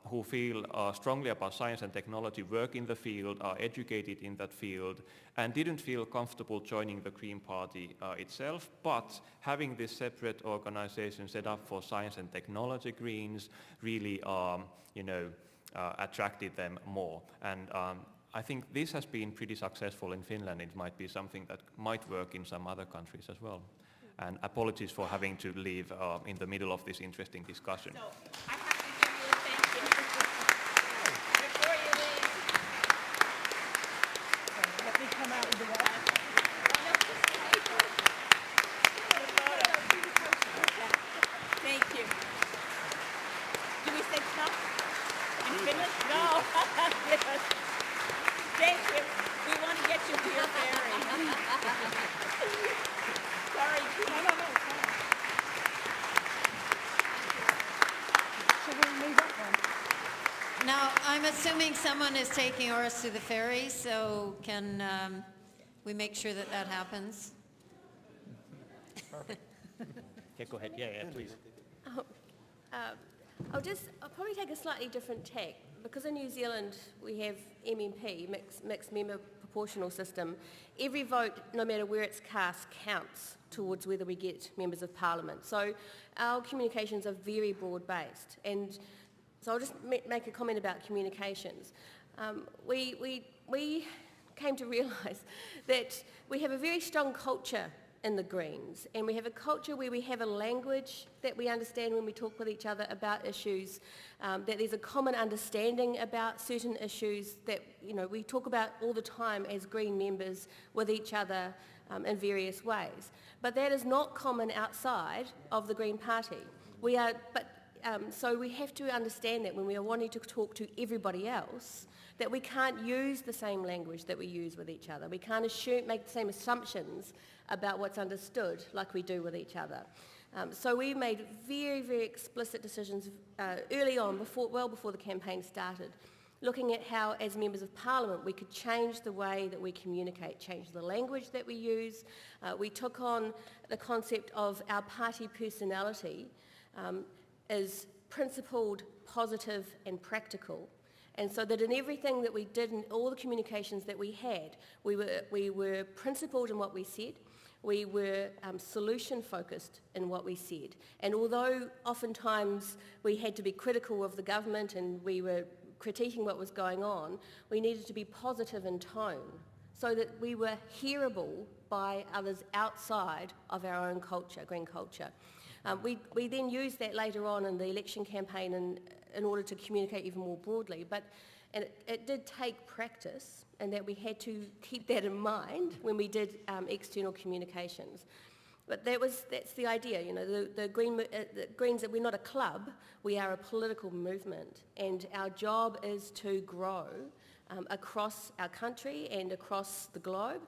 who feel strongly about science and technology, work in the field, are educated in that field, and didn't feel comfortable joining the Green Party itself, but having this separate organization set up for science and technology Greens really attracted them more. And I think this has been pretty successful in Finland. It might be something that might work in some other countries as well. And apologies for having to leave in the middle of this interesting discussion. So I have to give you a thank you. Before you leave. Let me come out of the way. Thank you. Do we say stop? In Finnish? No. Yes. Thank you. We want to get you to your ferry. Sorry. No. Shall we move up then? Now, I'm assuming someone is taking Oris to the ferry, so can we make sure that that happens? Okay, go ahead. Yeah, please. I'll probably take a slightly different tack. Because in New Zealand we have MMP, mixed member proportional system, every vote, no matter where it's cast, counts towards whether we get members of parliament. So our communications are very broad-based. And so I'll just make a comment about communications. We came to realise that we have a very strong culture in the Greens, and we have a culture where we have a language that we understand when we talk with each other about issues, that there's a common understanding about certain issues that we talk about all the time as Green members with each other in various ways. But that is not common outside of the Green Party. So we have to understand that when we are wanting to talk to everybody else, that we can't use the same language that we use with each other. We can't make the same assumptions about what's understood like we do with each other. So we made very, very explicit decisions early on, well before the campaign started, looking at how, as members of parliament, we could change the way that we communicate, change the language that we use. We took on the concept of our party personality as principled, positive and practical. And so that in everything that we did, in all the communications that we had, we were principled in what we said. We were solution-focused in what we said. And although oftentimes we had to be critical of the government and we were critiquing what was going on, we needed to be positive in tone so that we were hearable by others outside of our own culture, Green culture. We then used that later on in the election campaign in in order to communicate even more broadly. And it did take practice, and that we had to keep that in mind when we did external communications. But that's the idea, you know, the Greens, that we're not a club, we are a political movement, and our job is to grow across our country and across the globe,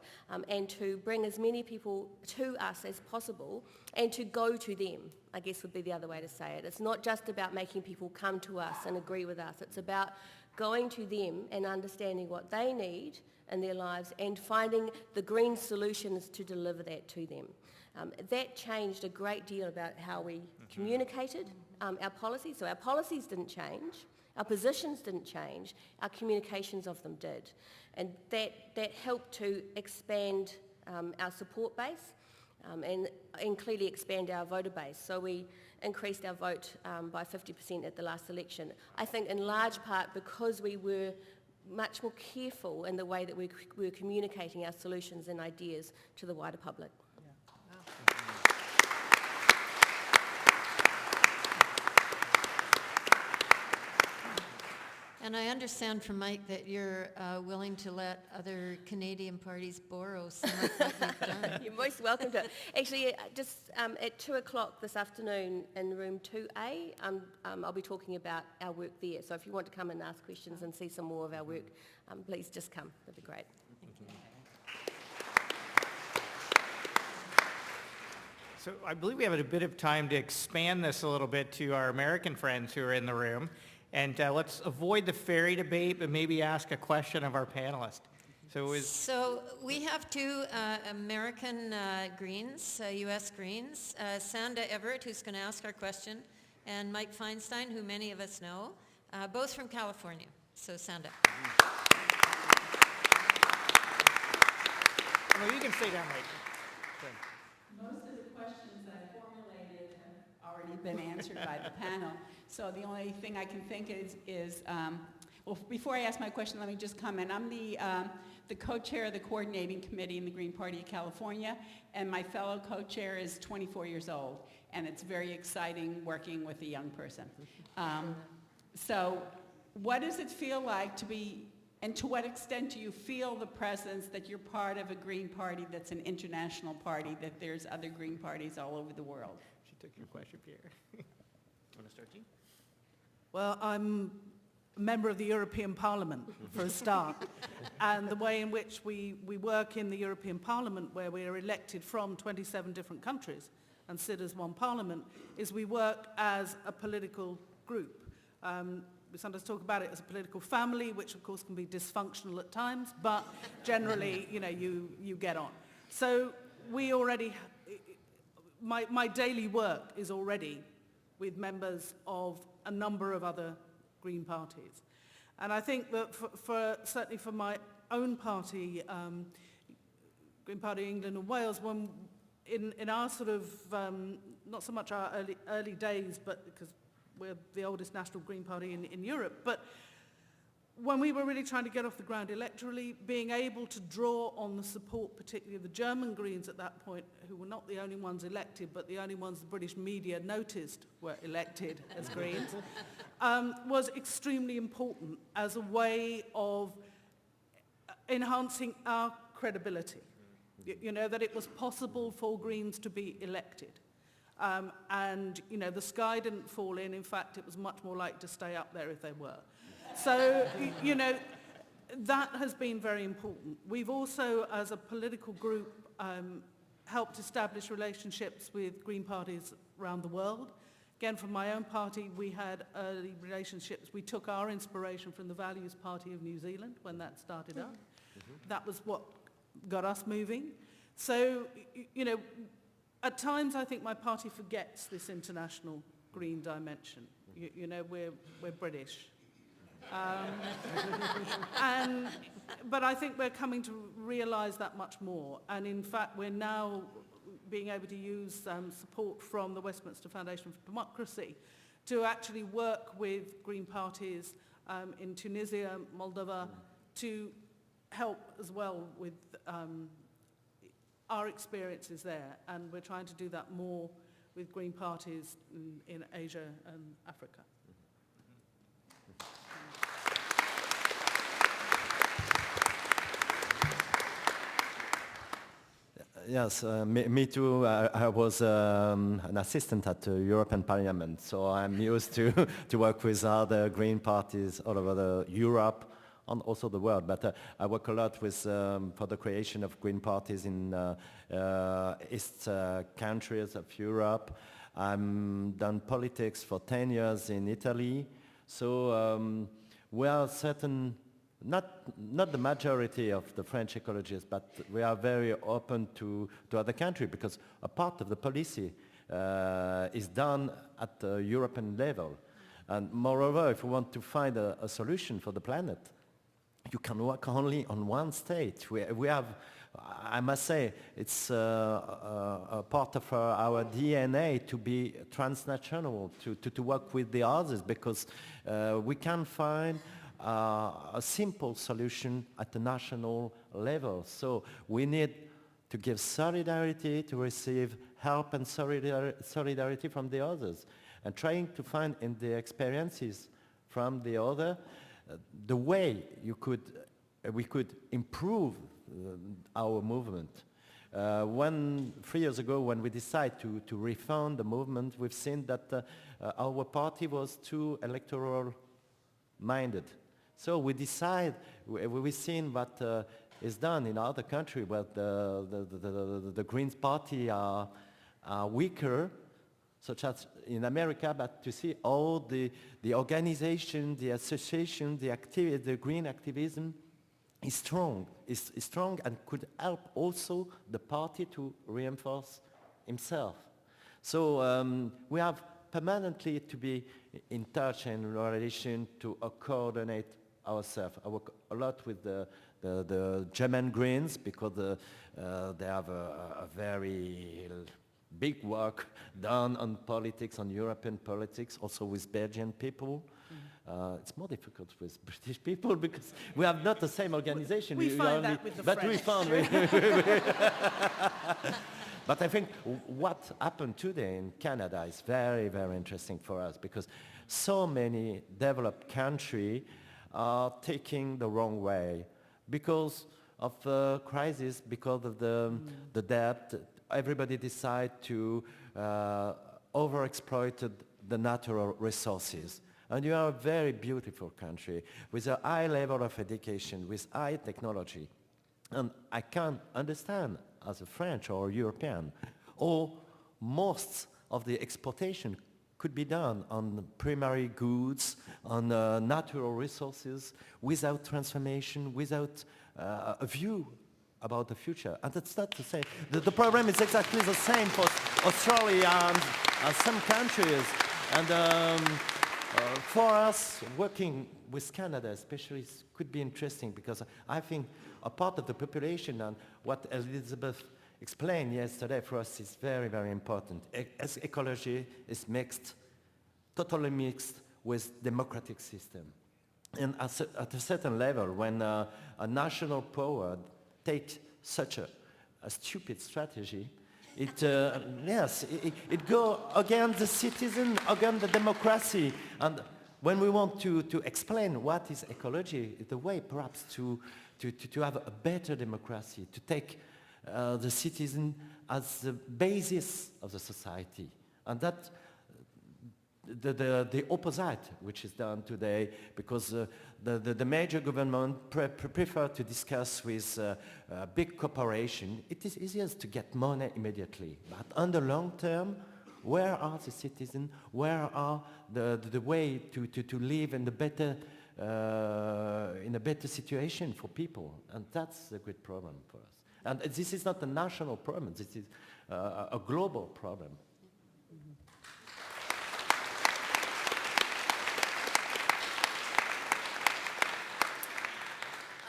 and to bring as many people to us as possible, and to go to them, I guess would be the other way to say it. It's not just about making people come to us and agree with us, it's about going to them and understanding what they need in their lives and finding the green solutions to deliver that to them. That changed a great deal about how we communicated our policies. So our policies didn't change, our positions didn't change, our communications of them did. And that helped to expand our support base and clearly expand our voter base. So we increased our vote by 50% at the last election. I think in large part because we were much more careful in the way that we were communicating our solutions and ideas to the wider public. And I understand from Mike that you're willing to let other Canadian parties borrow some of what you've done. You're most welcome to. Actually, just at 2 o'clock this afternoon in room 2A, I'll be talking about our work there. So if you want to come and ask questions and see some more of our work, please just come. That'd be great. So I believe we have a bit of time to expand this a little bit to our American friends who are in the room. And let's avoid the ferry debate, but maybe ask a question of our panelists. So we have two American Greens, U.S. Greens, Sanda Everett, who's going to ask our question, and Mike Feinstein, who many of us know, both from California. So Sanda. Well, you can stay down, Mike. Most of the questions I formulated have already been answered by the panel. So the only thing I can think is well, before I ask my question, let me just comment. I'm the co-chair of the coordinating committee in the Green Party of California, and my fellow co-chair is 24 years old, and it's very exciting working with a young person. So what does it feel like to be, and to what extent do you feel the presence that you're part of a Green Party that's an international party, that there's other Green parties all over the world? She took your question, Pierre. Want to start, Jean? Well, I'm a member of the European Parliament, for a start. And the way in which we work in the European Parliament, where we are elected from 27 different countries and sit as one parliament, is we work as a political group. We sometimes talk about it as a political family, which of course can be dysfunctional at times, but generally, you know, you get on. So we already, my daily work is already with members of a number of other Green parties. And I think that certainly for my own party, Green Party England and Wales, when in our sort of, not so much our early days, but because we're the oldest national Green Party in Europe, but when we were really trying to get off the ground electorally, being able to draw on the support, particularly of the German Greens at that point, who were not the only ones elected, but the only ones the British media noticed were elected as Greens, was extremely important as a way of enhancing our credibility. You know, that it was possible for Greens to be elected. And, you know, the sky didn't fall in. In fact, it was much more likely to stay up there if they were. So, you know, that has been very important. We've also, as a political group, helped establish relationships with Green parties around the world. Again, from my own party, we had early relationships. We took our inspiration from the Values Party of New Zealand when that started up. That was what got us moving. So, you know, at times I think my party forgets this international Green dimension. You know, we're British. But I think we're coming to realise that much more. And in fact, we're now being able to use support from the Westminster Foundation for Democracy to actually work with Green parties in Tunisia, Moldova, to help as well with our experiences there. And we're trying to do that more with Green parties in Asia and Africa. Yes, me too. I was an assistant at the European Parliament, so I'm used to to work with other Green parties all over Europe and also the world. But I work a lot with for the creation of Green parties in East countries of Europe. I've done politics for 10 years in Italy, so we are certain. Not the majority of the French ecologists, but we are very open to other countries because a part of the policy is done at the European level. And moreover, if we want to find a solution for the planet, you can work only on one state. We have, I must say, it's a part of our DNA to be transnational, to work with the others because we can find a simple solution at the national level. So we need to give solidarity, to receive help and solidarity from the others, and trying to find in the experiences from the other the way we could improve our movement. 3 years ago, when we decided to refound the movement, we've seen that our party was too electoral-minded. So we decide, we've seen what is done in other countries where the Greens party are weaker, such as in America, but to see all the organization, the association, the green activism is strong and could help also the party to reinforce himself. So we have permanently to be in touch and in relation to coordinate ourselves. I work a lot with the German Greens because they have a very big work done on politics, on European politics, also with Belgian people. It's more difficult with British people because we have not the same organization. We find that with the French. But we found But I think what happened today in Canada is very, very interesting for us because so many developed countries are taking the wrong way because of the crisis, because of the debt. Everybody decide to overexploit the natural resources. And you are a very beautiful country with a high level of education, with high technology. And I can't understand as a French or European, or most of the exportation could be done on primary goods, on natural resources, without transformation, without a view about the future. And that's not the same. The problem is exactly the same for Australia and some countries. And for us, working with Canada especially could be interesting because I think a part of the population and what Elizabeth explained yesterday for us is very, very important. As ecology is mixed, totally mixed with democratic system. And at a certain level, when a national power takes such a stupid strategy, it goes against the citizen, against the democracy. And when we want to explain what is ecology, the way perhaps to have a better democracy, to take the citizen as the basis of the society. And that the opposite, which is done today, because the major government prefer to discuss with big corporation. It is easier to get money immediately, but on the long term, where are the citizens? Where are the way to live in a better situation for people? And that's a great problem for us. And this is not a national problem. This is a global problem.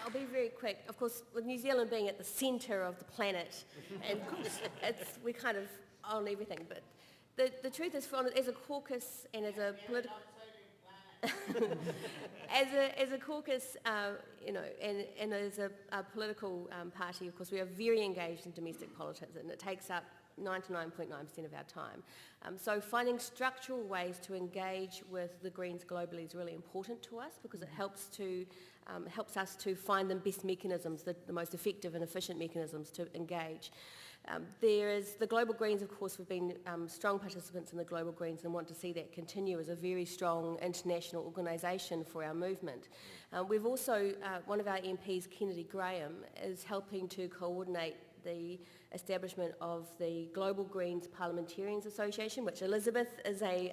I'll be very quick. Of course, with New Zealand being at the centre of the planet, and we kind of own everything. But the truth is, as a caucus and as a political, as a caucus, and as a political party, of course, we are very engaged in domestic politics, and it takes up 99.9% of our time. So finding structural ways to engage with the Greens globally is really important to us because it helps to helps us to find the best mechanisms, the most effective and efficient mechanisms to engage. There is the Global Greens, of course. We've been strong participants in the Global Greens and want to see that continue as a very strong international organisation for our movement. We've also, one of our MPs, Kennedy Graham, is helping to coordinate the establishment of the Global Greens Parliamentarians Association, which Elizabeth is a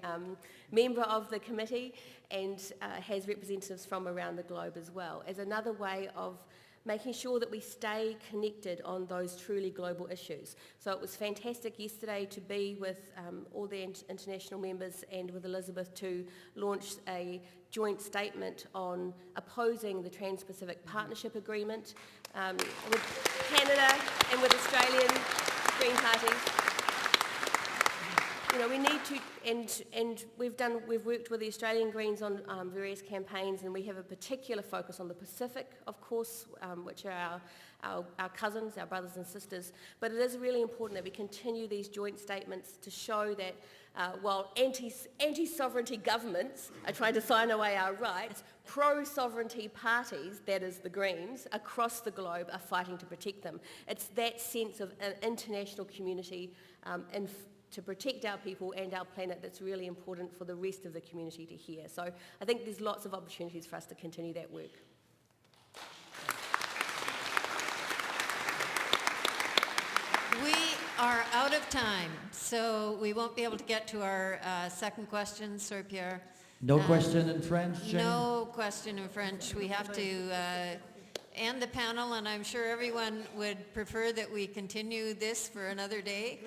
member of the committee and has representatives from around the globe as well, as another way of making sure that we stay connected on those truly global issues. So it was fantastic yesterday to be with all the international members and with Elizabeth to launch a joint statement on opposing the Trans-Pacific Partnership Agreement with Canada and with Australian Green parties. You know, we need to, and we've worked with the Australian Greens on various campaigns, and we have a particular focus on the Pacific, of course, which are our cousins, our brothers and sisters. But it is really important that we continue these joint statements to show that while anti-sovereignty governments are trying to sign away our rights, pro-sovereignty parties, that is the Greens, across the globe are fighting to protect them. It's that sense of an international community and to protect our people and our planet that's really important for the rest of the community to hear. So I think there's lots of opportunities for us to continue that work. We are out of time, so we won't be able to get to our second question, Sir Pierre. No question in French, Jane? No question in French. We have to end the panel, and I'm sure everyone would prefer that we continue this for another day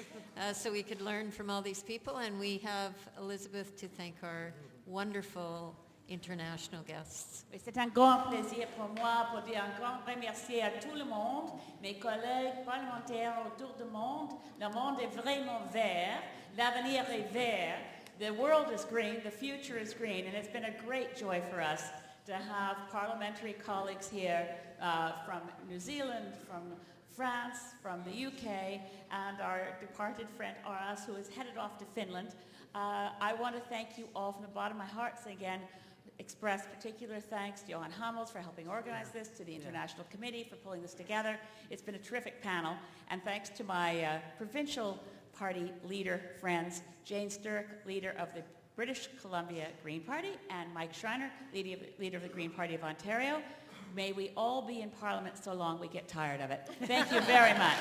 so we could learn from all these people. And we have Elizabeth to thank our wonderful international guests. Oui, c'est un grand plaisir pour moi pour dire un grand remercier à tout le monde, mes collègues parlementaires autour du monde. Le monde est vraiment vert, l'avenir est vert, the world is green, the future is green, and it's been a great joy for us to have parliamentary colleagues here from New Zealand, from France, from the UK, and our departed friend Aras, who is headed off to Finland. I want to thank you all from the bottom of my heart. So again, express particular thanks to Johan Hamels for helping organize this, to the International Committee for pulling this together. It's been a terrific panel, and thanks to my provincial party leader friends, Jane Sturrock, leader of the British Columbia Green Party, and Mike Schreiner, leader of the Green Party of Ontario. May we all be in Parliament so long we get tired of it. Thank you very much.